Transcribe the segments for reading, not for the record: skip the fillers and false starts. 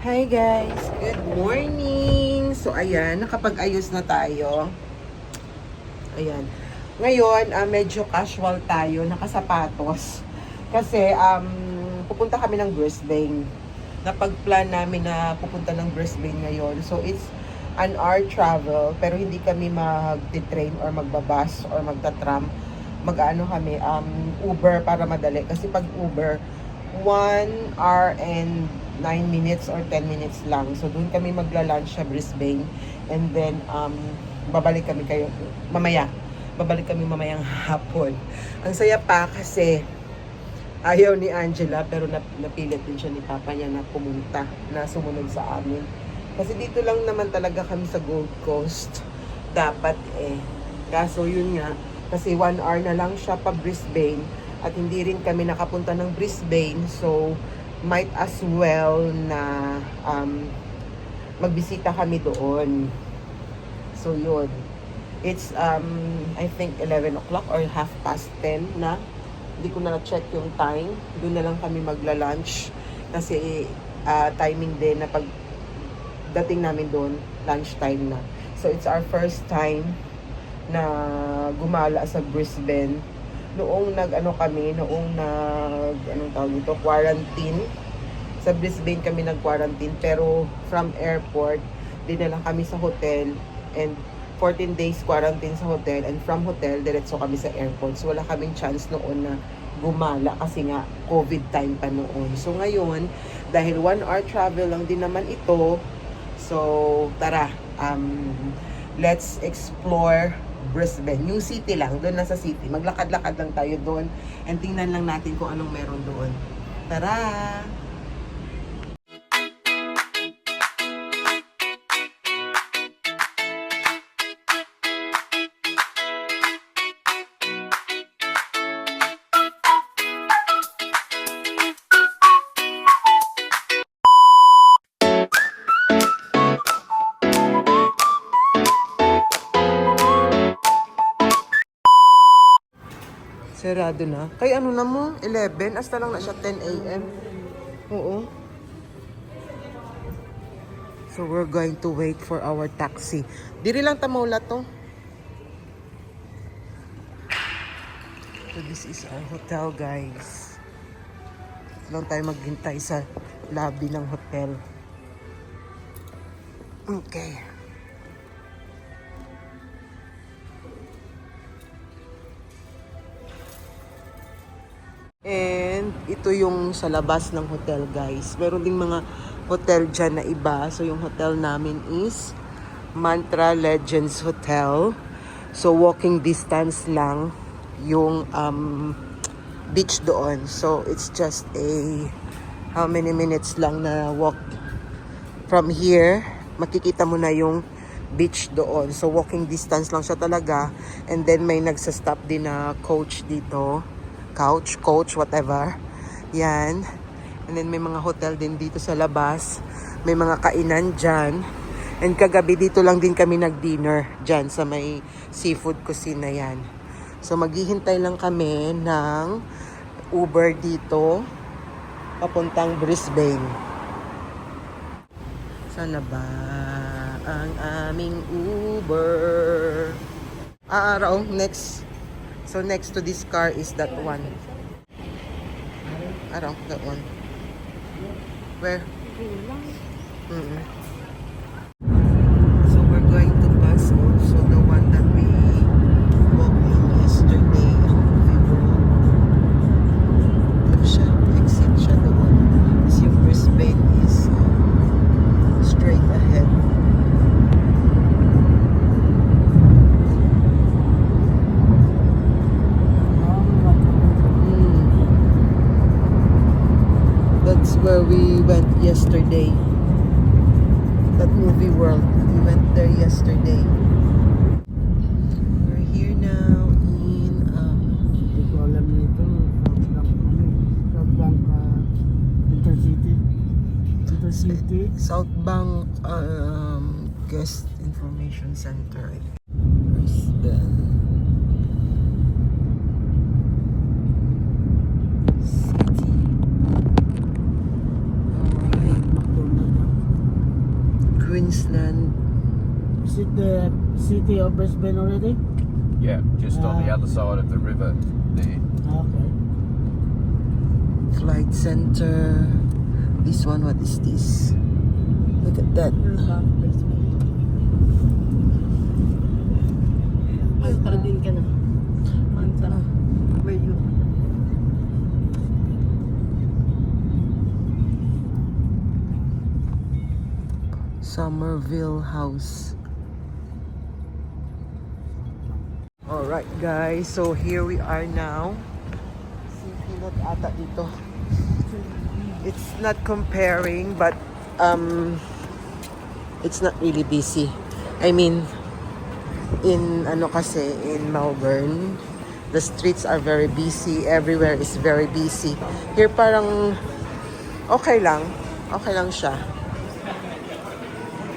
Hi guys! Good morning! So ayan, nakapag-ayos na tayo. Ayan. Ngayon, medyo casual tayo, nakasapatos. Kasi pupunta kami ng Brisbane. Napag-plan namin na pupunta ng Brisbane ngayon. So it's an hour travel, pero hindi kami mag-train or magbabas or magta-tram. Mag-ano kami, Uber para madali. Kasi pag Uber, 1 hour and 9 minutes or 10 minutes lang. So, doon kami magla-lunch sa Brisbane. And then, babalik kami mamaya. Babalik kami mamayang hapon. Ang saya pa kasi ayaw ni Angela, pero napilit din siya ni Papa niya na pumunta, na sumunod sa amin. Kasi dito lang naman talaga kami sa Gold Coast. Dapat Kaso yun nga, kasi 1 hour na lang siya pa Brisbane. At hindi rin kami nakapunta ng Brisbane, so might as well na magbisita kami doon. So yun. It's I think 11 o'clock or 10:30 na. Hindi ko na check yung time. Doon na lang kami magla-lunch kasi timing din na pag dating namin doon, lunch time na. So it's our first time na gumala sa Brisbane. Noong quarantine. Sa Brisbane kami nag-quarantine, pero from airport, dinala kami sa hotel, and 14 days quarantine sa hotel, and from hotel, diretso kami sa airport. So wala kaming chance noon na gumala kasi nga COVID time pa noon. So ngayon, dahil 1 hour travel lang din naman ito, so tara, let's explore Brisbane. New city lang, doon na sa city. Maglakad-lakad lang tayo doon and tingnan lang natin kung anong meron doon. Tara! Sarado na. Kay ano na mo? 11? Hasta lang na siya 10 a.m. Oo. So we're going to wait for our taxi. Diri lang tamaula to. So this is our hotel, guys. Lang tayo maghintay sa lobby ng hotel. Okay. And ito yung sa labas ng hotel, guys. Meron ding mga hotel dyan na iba. So yung hotel namin is Mantra Legends Hotel. So walking distance lang yung beach doon. So it's just how many minutes lang na walk from here. Makikita mo na yung beach doon. So walking distance lang siya talaga. And then may nagsastop din na coach dito. Coach, whatever. Yan. And then may mga hotel din dito sa labas. May mga kainan dyan. And kagabi dito lang din kami nag-dinner dyan sa may seafood kusina yan. So maghihintay lang kami ng Uber dito papuntang Brisbane. Sana ba ang aming Uber? Next. So next to this car is that one. That one. Where? So we're going to pass also the one that we walked in yesterday. Doon siya, exit siya doon. Kasi yung Brisbane is straight ahead. That's where we went yesterday. That movie world. We went there yesterday. We're here now in Hindi ko alam nito. Southbank Intercity. Southbank Guest Information Center. Brisbane. Queensland. Is it the city of Brisbane already? Yeah, just on the other side of the river there. Okay. Flight center. This one, what is this? Look at that. Mantra din ka na. Mantra. Where you? Somerville House. Alright guys, so here we are now. City not ata dito. It's not comparing, but it's not really busy. I mean, in ano kasi, in Melbourne, the streets are very busy. Everywhere is very busy. Here parang okay lang siya.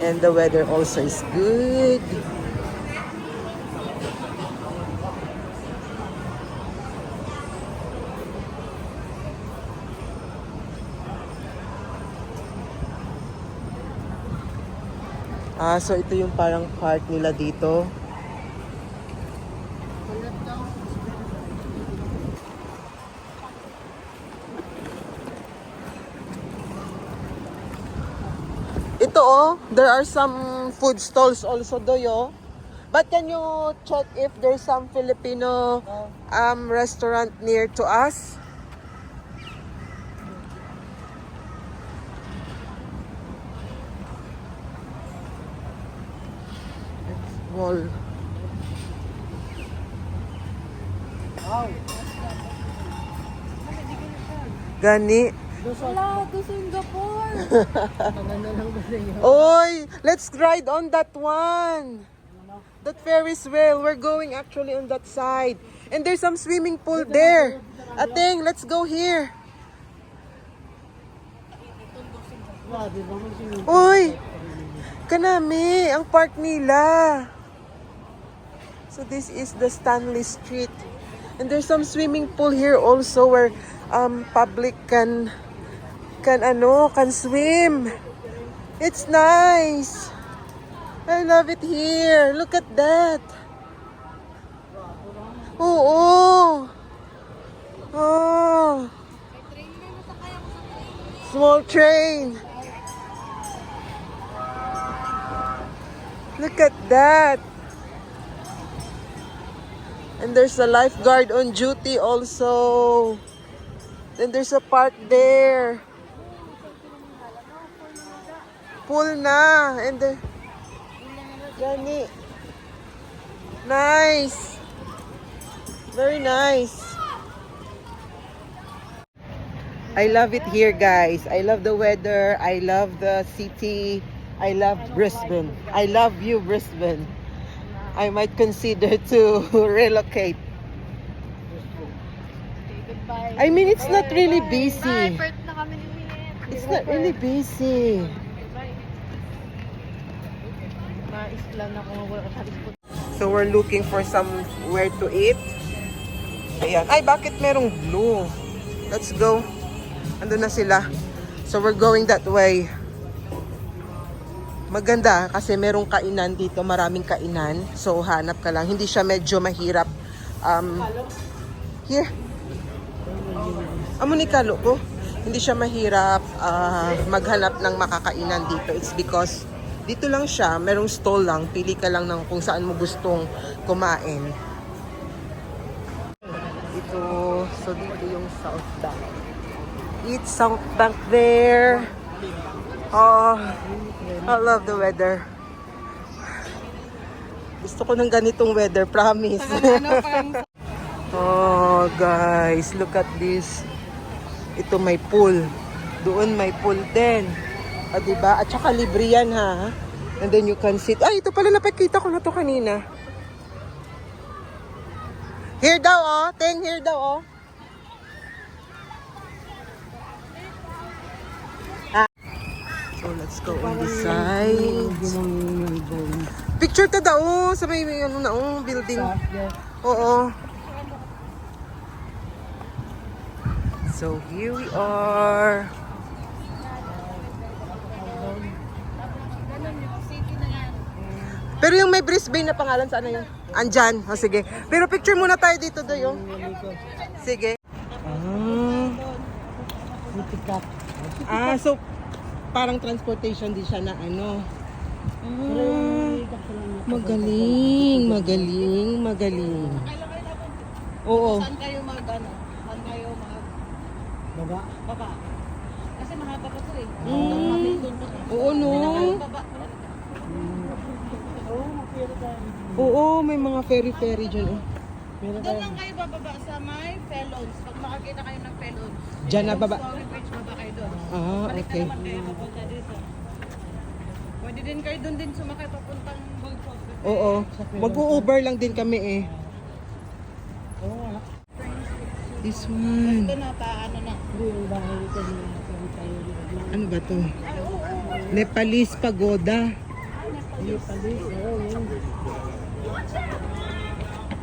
And the weather also is good. So ito yung parang park nila dito. Ito there are some food stalls also doyo. But can you check if there's some Filipino restaurant near to us? Wall. Gani. Wala, to Singapore. Oy, let's ride on that one. That Ferris wheel. We're going actually on that side. And there's some swimming pool there. Ating, let's go here. Uy, kanami, ang park nila. So this is the Stanley Street. And there's some swimming pool here also where public can swim. It's nice. I love it here. Look at that. Oh. Small train. Look at that. And there's a lifeguard on duty also. Then there's a park there. Pool na. And the Gani. Nice. Very nice. I love it here, guys. I love the weather. I love the city. I love Brisbane. I love you, Brisbane. I might consider to relocate. Goodbye. I mean, it's not really busy. Bye. Na kami ni Minette. It's not really busy. Maislan ako wala ka sa So we're looking for somewhere to eat. Ayan. Ay, bakit merong blue? Let's go. Andun na sila. So we're going that way. Maganda kasi merong kainan dito. Maraming kainan. So hanap ka lang. Hindi siya medyo mahirap. Here. Amo ni kalo ko. Hindi siya mahirap maghanap ng makakainan dito. It's because dito lang siya, merong stall lang, pili ka lang ng kung saan mo gustong kumain. Ito, so dito yung South Bank. Eat South Bank there. Oh, I love the weather. Gusto ko ng ganitong weather, promise. Oh, guys, look at this. Ito may pool. Doon may pool din. Ah, diba? At saka libre yan, ha? And then you can sit. Ay, ito pala, napakita ko na to kanina. Here daw, oh. Teng, here daw, oh. Ah. So, let's go on this side. Picture ta daw, sa may ano na, oh, building. Oo. So, here we are. Pero yung may Brisbane na pangalan, saan na yun? Andyan. O, sige. Pero picture muna tayo dito, Doy. Oh. Sige. So, parang transportation din siya na ano. Magaling. Oo. Saan kayo mag, ano? Saan kayo mag... Baba. Baba. Kasi mahaba pa ito eh. Oo, no? Baba. Oo, may mga ferry dyan. Oh. Doon lang kayo bababa sa may felons. Pag makakita kayo ng felons. Dyan na baba. Story bridge, baba kayo doon. Ah, Balik okay. na naman kayo papunta dito. Pwede din kayo doon din sumakay papuntang Gold Coast. Oo. Mag-u-Uber lang din kami eh. This one. Ito na, ano na. Ano ba to? Nepalese Pagoda.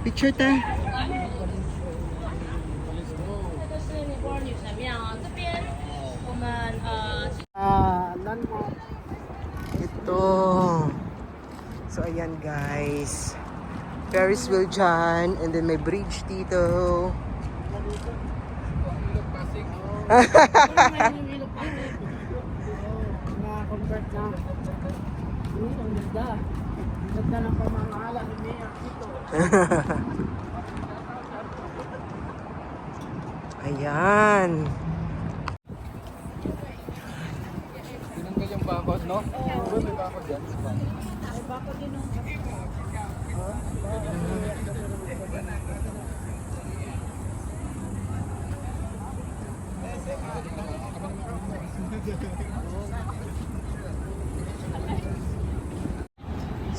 Picture ta. Landmark. Ito. So, ayan guys. Ferris wheel dyan. And then may bridge dito. Na-convert na. Ang ganda. Ganda ng pamamahala ni Mia dito. Ayan. Tinanggal yung bakod, no? May bakod yan.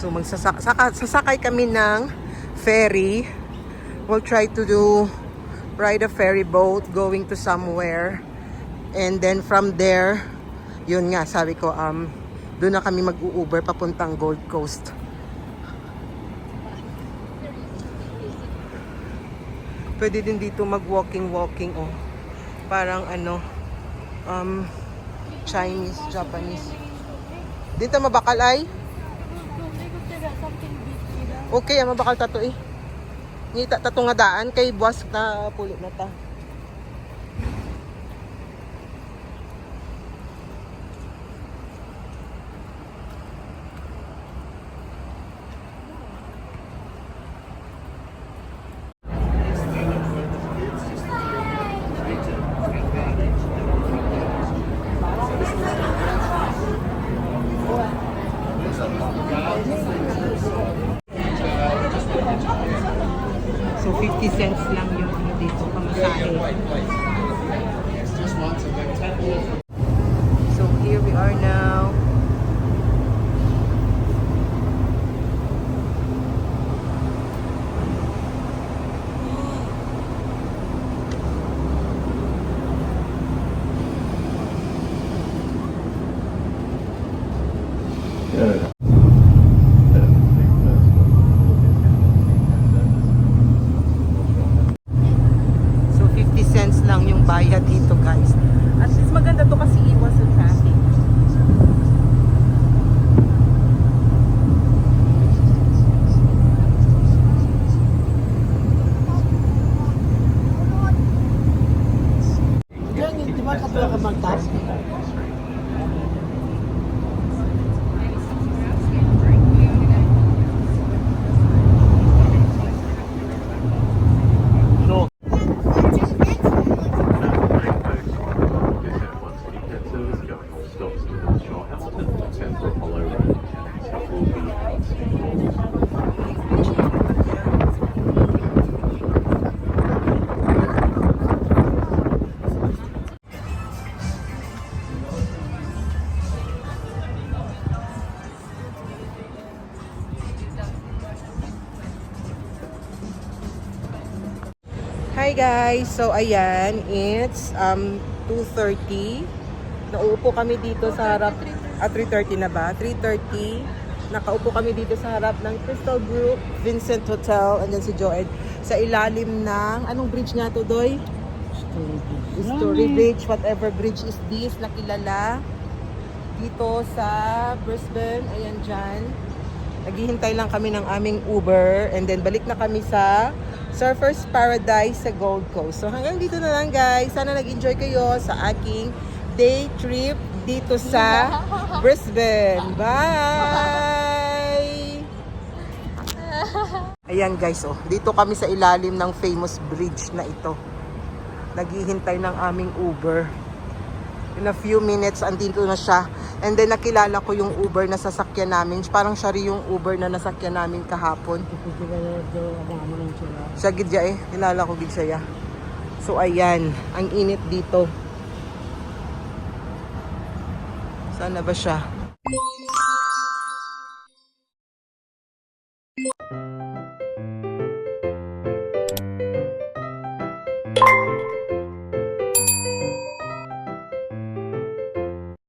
So sasakay kami ng ferry. We'll try to ride a ferry boat going to somewhere. And then from there, yun nga sabi ko doon na kami mag-u-Uber papuntang Gold Coast. Pwede din dito mag-walking oh. Parang ano Chinese, Japanese. Dito mabakal ay? Okay, mabakal tato eh. Ngita tato nga daan kay buwas na pulit na ta. So 50 cents lang yung ano dito, pamasahe. So here we are now. So 50 cents lang yung bayad dito guys. At least maganda to kasi iwas sa traffic. Yan, di ba katulad ka mag-task? Hi guys! So ayan, it's 2:30. Nauupo kami dito sa harap, 3:30 na ba? 3:30. Nakaupo kami dito sa harap ng Crystal Brook Vincent Hotel. Andyan si Joed. Sa ilalim ng, anong bridge nga to, Doy? Story Bridge. Whatever bridge is this na kilala. Dito sa Brisbane. Ayan dyan. Naghihintay lang kami ng aming Uber and then balik na kami sa Surfers Paradise sa Gold Coast. So hanggang dito na lang guys. Sana nag-enjoy kayo sa aking day trip dito sa Brisbane. Bye! Ayan guys, oh, dito kami sa ilalim ng famous bridge na ito. Naghihintay ng aming Uber. In a few minutes, andito na siya. And then nakilala ko yung Uber na sasakyan namin. Parang siya rin yung Uber na nasakyan namin kahapon. Siya gid ya eh. Kilala ko gid siya ya. So ayan, ang init dito. Sana ba siya?